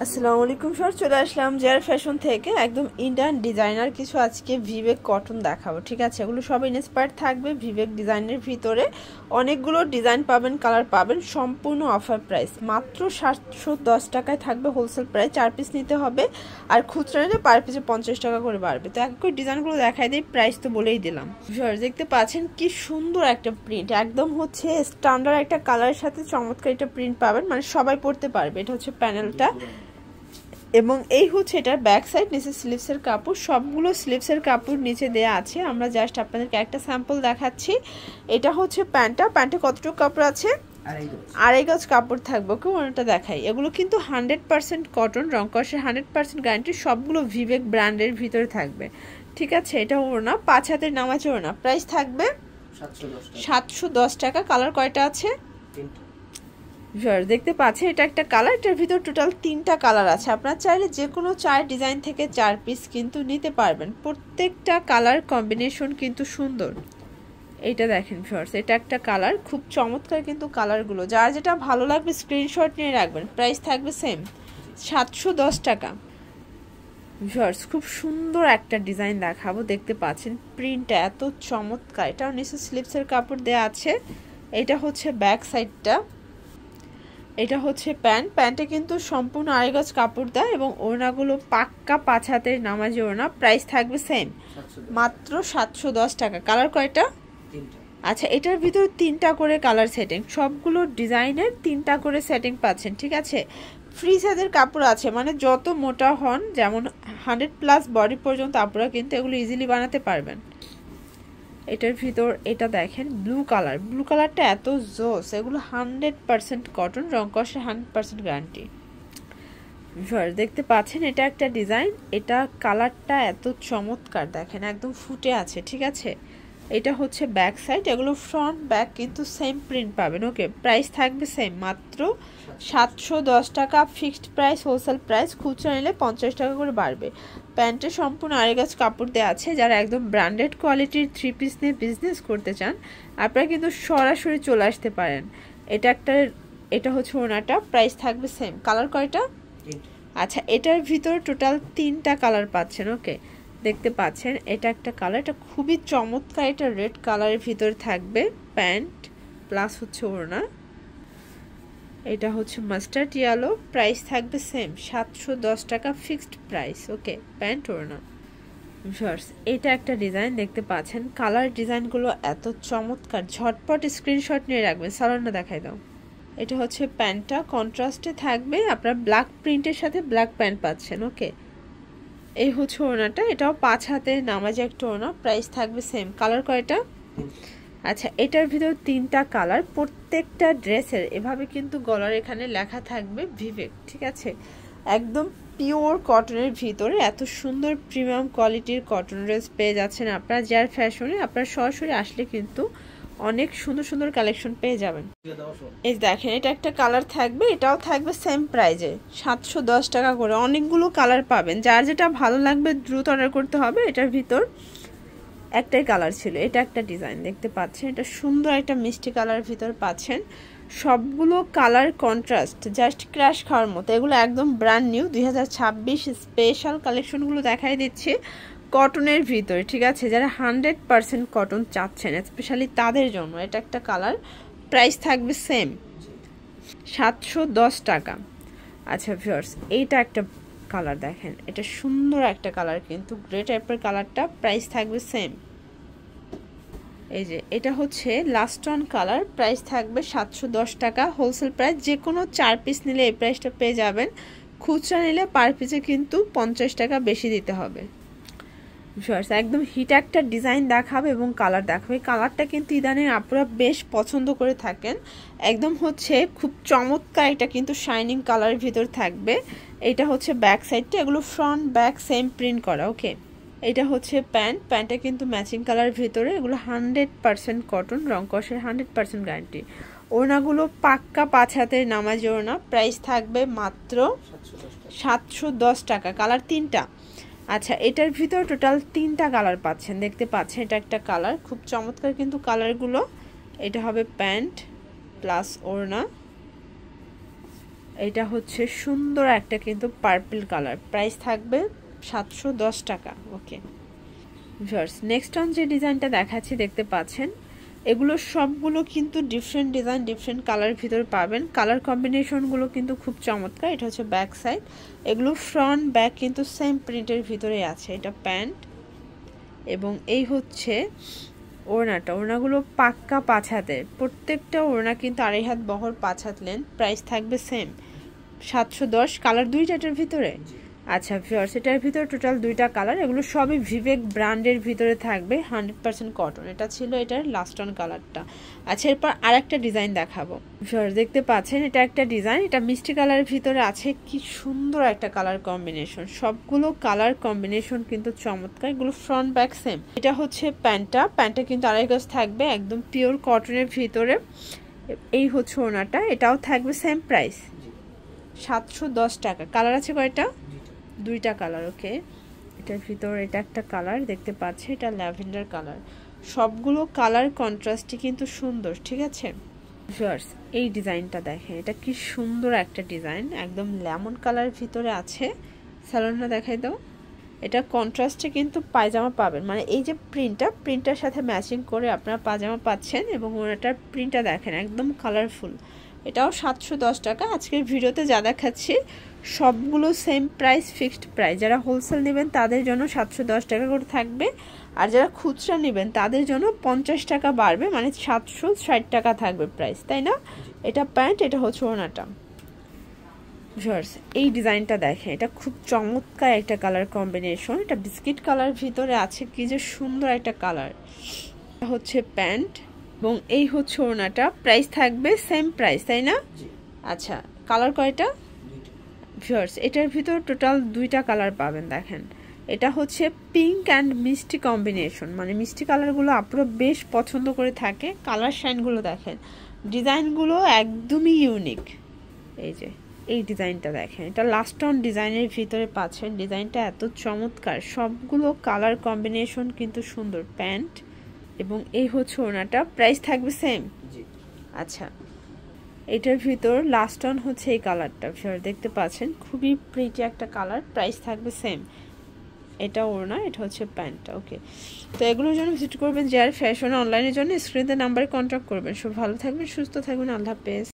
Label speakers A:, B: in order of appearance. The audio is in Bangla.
A: আসসালামু আলাইকুম স্যার, চলে আসলাম জেআর ফ্যাশন থেকে। একদম ইন্ডিয়ান ডিজাইনার কিছু আজকে ভিভেক কটন দেখাবো, ঠিক আছে? এগুলো সব ইন্সপায়ার্ড থাকবে ভিভেক ডিজাইনের ভিতরে। অনেকগুলো ডিজাইন পাবেন, কালার পাবেন, সম্পূর্ণ অফার প্রাইস মাত্র 710 টাকায় থাকবে হোলসেল প্রাইস। 4 পিস নিতে হবে, আর খুচরা নিলে পার পিসে 50 টাকা করে বাড়বে। তো এক করে ডিজাইনগুলো দেখাই দিই, প্রাইস তো বলেই দিলাম। স্যার দেখতে পাচ্ছেন কি সুন্দর একটা প্রিন্ট, একদম হচ্ছে স্ট্যান্ডার্ড একটা কালারের সাথে চমৎকার একটা প্রিন্ট পাবেন, মানে সবাই পড়তে পারবে। এটা হচ্ছে প্যানেলটা, এবং এই হচ্ছে এটার ব্যাক সাইড। নিচে স্লিভসের কাপড়, সবগুলো স্লিভসের কাপড় নিচে দেয়া আছে। আমরা জাস্ট আপনাদেরকে একটা স্যাম্পল দেখাচ্ছি। এটা হচ্ছে প্যান্টটা। প্যান্টে কতটুকু কাপড় আছে? আড়াই গজ কাপড় থাকবে। ওকে, ওনাটা দেখাই। এগুলো কিন্তু 100% কটন, রং কষের 100% গ্যারান্টি। সবগুলো ভিভেক ব্র্যান্ডের ভিতরে থাকবে, ঠিক আছে? এটা ওড়না, 5 হাতের নামাজ ওড়না। প্রাইস থাকবে 710 টাকা। কালার কয়টা আছে? দেখতে পাচ্ছেন এটা একটা কালার। এটার ভিতর টোটাল 3টা কালার আছে। আপনারা চাইলে যে কোনো 4 ডিজাইন থেকে 4 পিস কিন্তু নিতে পারবেন। প্রত্যেকটা কালার কম্বিনেশন কিন্তু সুন্দর। এইটা দেখেন ভিউয়ার্স, এটা একটা কালার, খুব চমৎকার কিন্তু কালারগুলো। যার যেটা ভালো লাগবে স্ক্রিনশট নিয়ে রাখবেন। প্রাইস থাকবে সেম 710 টাকা। ভিউয়ার্স খুব সুন্দর একটা ডিজাইন দেখাবো, দেখতে পাচ্ছেন প্রিন্টটা এত চমৎকার। এটাও নিচে স্লিভসের কাপড় দেওয়া আছে। এটা হচ্ছে ব্যাক সাইডটা, এটা হচ্ছে প্যান্ট। প্যান্টে কিন্তু সম্পূর্ণ আড়াই গজ কাপড় দেয়, এবং ওড়নাগুলো পাক্কা 5 হাতের নামাজি ওড়না। প্রাইস থাকবে সেম মাত্র 710 টাকা। কালার কয়টা? আচ্ছা, এটার ভিতর 3টা করে কালার সেটিং, সবগুলো ডিজাইনের 3টা করে সেটিং পাচ্ছেন, ঠিক আছে? ফ্রি সাইজের কাপড় আছে, মানে যত মোটা হন, যেমন 100+ বডি পর্যন্ত আপনারা কিন্তু এগুলো ইজিলি বানাতে পারবেন। এটার ভিতর এটা দেখেন ব্লু কালার, ব্লু কালারটা এত জোস। এগুলো 100% কটন, রং কষের 100% গ্যারান্টি। দেখতে পাচ্ছেন এটা একটা ডিজাইন। এটা কালারটা এত চমৎকার, দেখেন একদম ফুটে আছে, ঠিক আছে? এটা হচ্ছে ব্যাক সাইড। এগুলো ফ্রন্ট ব্যাক কিন্তু সেম প্রিন্ট পাবেন। ওকে, প্রাইস থাকবে সেম মাত্র 710 টাকা ফিক্সড প্রাইস, হোলসেল প্রাইস। খুচরা নিলে 50 টাকা করে বাড়বে। প্যান্টে সম্পূর্ণ আড়াই গজ কাপড় দেওয়া আছে। যারা একদম ব্র্যান্ডেড কোয়ালিটির 3 পিস নিয়ে বিজনেস করতে চান, আপনারা কিন্তু সরাসরি চলে আসতে পারেন। এটা হচ্ছে ওনাটা। প্রাইস থাকবে সেম। কালার কয়টা? আচ্ছা, এটার ভিতর টোটাল 3টা কালার পাচ্ছেন। ওকে, দেখতে পাচ্ছেন এটা একটা কালার, এটা খুবই চমৎকার। এটা রেড কালারের ভিতর থাকবে প্যান্ট প্লাস হচ্ছে ওড়না। এটা হচ্ছে মাস্টার্ড ইয়েলো। প্রাইস থাকবে সেম 710 টাকা ফিক্সড প্রাইস। ওকে, প্যান্ট ওড়না। ভিউয়ার্স এটা একটা ডিজাইন, দেখতে পাচ্ছেন কালার ডিজাইনগুলো এত চমৎকার। ঝটপট স্ক্রিনশট নিয়ে রাখবেন। সালোয়ারটা দেখাই দাও। এটা হচ্ছে প্যান্টটা, কন্ট্রাস্টে থাকবে। আপনারা ব্ল্যাক প্রিন্টের সাথে ব্ল্যাক প্যান্ট পাচ্ছেন। ওকে, এই হচ্ছে ওড়নাটা। এটাও 5 হাতের নামাজে একটা ওড়না। প্রাইস থাকবে সেম। কালার কয়টা? আচ্ছা, এটার ভিতর 3টা কালার। প্রত্যেকটা ড্রেসের এভাবে কিন্তু গলার এখানে লেখা থাকবে ভিভেক, ঠিক আছে? একদম পিওর কটনের ভিতরে এত সুন্দর প্রিমিয়াম কোয়ালিটির কটন ড্রেস পেয়ে যাচ্ছেন আপনারা জেআর ফ্যাশনে। আপনারা সরাসরি আসলে কিন্তু অনেক সুন্দর সুন্দর কালেকশন পেয়ে যাবেন। এই দেখেন এটা একটা কালার থাকবে, এটাও থাকবে সেম প্রাইজে 710 টাকা করে। অনেকগুলো কালার পাবেন, যার যেটা ভালো লাগবে দ্রুত অর্ডার করতে হবে। এটার ভিতর একটাই কালার ছিল। এটা একটা ডিজাইন, দেখতে পাচ্ছেন এটা সুন্দর একটা মিষ্টি কালারের ভিতর পাচ্ছেন। সবগুলো কালার কন্ট্রাস্ট, জাস্ট ক্র্যাশ খাওয়ার মতো। এগুলো একদম ব্র্যান্ড নিউ 2026 স্পেশাল কালেকশনগুলো দেখাই দিচ্ছি কটনের ভিতরে, ঠিক আছে? যারা 100% কটন চাচ্ছেন স্পেশালি তাদের জন্য। এটা একটা কালার। প্রাইস থাকবে সেম 710 টাকা। আচ্ছা ভিউয়ার্স, এইটা একটা কালার দেখেন, এটা সুন্দর একটা কালার কিন্তু গ্রে টাইপের কালারটা। প্রাইস থাকবে সেম। এই যে এটা হচ্ছে লাস্ট অন কালার। প্রাইস থাকবে 710 টাকা হোলসেল প্রাইস। যে কোনো 4 পিস নিলে এই প্রাইসটা পেয়ে যাবেন। খুচরা নিলে পার পিসে কিন্তু 50 টাকা বেশি দিতে হবে। একদম হিট একটা ডিজাইন দেখাবে এবং কালার দেখাবে। কালারটা কিন্তু ইদানিং আপনারা বেশ পছন্দ করে থাকেন। একদম হচ্ছে খুব চমৎকার। এটা কিন্তু শাইনিং কালারের ভিতর থাকবে। এটা হচ্ছে ব্যাক সাইডটা। এগুলো ফ্রন্ট ব্যাক সেম প্রিন্ট করা। ওকে, এটা হচ্ছে প্যান্ট। প্যান্টটা কিন্তু ম্যাচিং কালারের ভিতরে। এগুলো 100% কটন, রং কষের 100% গ্যারান্টি। ওড়নাগুলো পাক্কা 5 হাতের নামাজি ওড়না। প্রাইস থাকবে মাত্র 710 টাকা। কালার 3টা। আচ্ছা, এটার ভিতর টোটাল 3টা কালার পাচ্ছেন, দেখতে পাচ্ছেন এটা একটা কালার, খুব চমৎকার কিন্তু কালারগুলো। এটা হবে প্যান্ট প্লাস ওড়না। এটা হচ্ছে সুন্দর একটা কিন্তু পার্পল কালার, প্রাইস থাকবে 710 টাকা। ওকে ভিউয়ার্স, নেক্সট অন যে ডিজাইনটা দেখাচ্ছি দেখতে পাচ্ছেন, এগুলো সবগুলো কিন্তু ডিফারেন্ট ডিজাইন ডিফারেন্ট কালার ভিতরে পাবেন। কালার কম্বিনেশনগুলো কিন্তু খুব চমৎকার। এটা হচ্ছে ব্যাক সাইড, এগুলো ফ্রন্ট ব্যাক কিন্তু সেম প্রিন্টের ভিতরে আছে। এটা প্যান্ট এবং এই হচ্ছে ওড়নাটা। ওড়নাগুলো পাক্কা 5 হাতের, প্রত্যেকটা ওড়না কিন্তু 2.5 হাত বহর 5 হাত লেন্থ। প্রাইস থাকবে সেম 710। কালার দুইটার ভিতরে। আচ্ছা ভিউয়ার্স, এটার ভিতরে টোটাল 2টা কালার, এগুলো সবই ভিভেক ব্র্যান্ডের ভিতরে থাকবে, 100% কটন। এটা ছিল এটার লাস্ট অন কালারটা। আচ্ছা এরপর আরেকটা ডিজাইন দেখাবো। ভিউয়ার্স দেখতে পাচ্ছেন এটা একটা ডিজাইন, এটা মিষ্টি কালারের ভিতরে আছে। কি সুন্দর একটা কালার কম্বিনেশন, সবগুলো কালার কম্বিনেশন কিন্তু চমৎকার। এগুলো ফ্রন্ট ব্যাক সেম। এটা হচ্ছে প্যান্টটা কিন্তু 2.5 গজ থাকবে, একদম পিওর কটনের ভিতরে। এই হচ্ছে ওড়নাটা, এটাও থাকবে সেম প্রাইস 710 টাকা। কালার আছে কয়টা? 2টা কালার। ওকে, এটার ভিতর এটা একটা কালার দেখতে পাচ্ছি, এটা ল্যাভেন্ডার কালার। সবগুলো কালার কন্ট্রাস্টই কিন্তু সুন্দর, ঠিক আছে ভিউয়ার্স। এই ডিজাইনটা দেখেন, এটা কি সুন্দর একটা ডিজাইন, একদম লেমন কালারের ভিতরে আছে। স্যালোনটা দেখাই দাও। এটা কন্ট্রাস্টে কিন্তু পায়জামা পাবেন, মানে এই যে প্রিন্টার সাথে ম্যাচিং করে আপনারা পায়জামা পাচ্ছেন। এবং ওটার প্রিন্টটা দেখেন একদম কালারফুল। এটাও 710 টাকা। আজকের ভিডিওতে যা দেখাচ্ছি সবগুলো সেম প্রাইস, ফিক্সড প্রাইস। যারা হোলসেল নেবেন তাদের জন্য 710 টাকা করে থাকবে, আর যারা খুচরা নেবেন তাদের জন্য 50 টাকা বাড়বে, মানে 760 টাকা থাকবে প্রাইস, তাই না? এটা প্যান্ট, এটা হচ্ছে ওড়নাটা। ভিউয়ার্স এই ডিজাইনটা দেখেন, এটা খুব চমৎকার একটা কালার কম্বিনেশন। এটা বিস্কিট কালার ভিতরে আছে, কি যে সুন্দর একটা কালার। এটা হচ্ছে প্যান্ট এবং এই হচ্ছে ওড়নাটা। প্রাইস থাকবে সেম প্রাইস, তাই না? আচ্ছা কালার কয়টা? ভিউয়ার্স এটার ভিতর টোটাল 2টা কালার পাবেন। দেখেন এটা হচ্ছে পিঙ্ক অ্যান্ড মিষ্টি কম্বিনেশন, মানে মিষ্টি কালারগুলো আপনারা বেশ পছন্দ করে থাকে। কালার শাইনগুলো দেখেন, ডিজাইনগুলো একদমই ইউনিক। এই যে এই ডিজাইনটা দেখেন, এটা লাস্ট অন ডিজাইনের ভিতরে পাচ্ছেন। ডিজাইনটা এত চমৎকার, সবগুলো কালার কম্বিনেশন কিন্তু সুন্দর। প্যান্ট এবং এই হচ্ছে ওড়নাটা। প্রাইস থাকবে সেম। আচ্ছা এটার ভিতর লাস্ট অন হচ্ছে এই কালারটা, দেখতে পাচ্ছেন খুবই প্রিটি একটা কালার। প্রাইস থাকবে সেম। এটা ওড়না, এটা হচ্ছে প্যান্টটা। ওকে, তো এগুলোর জন্য ভিজিট করবেন JR ফ্যাশন অনলাইনের জন্য। স্ক্রিনে নাম্বারে কন্ট্যাক্ট করবেন। সব ভালো থাকবেন, সুস্থ থাকবেন, আল্লাহ হাফেজ।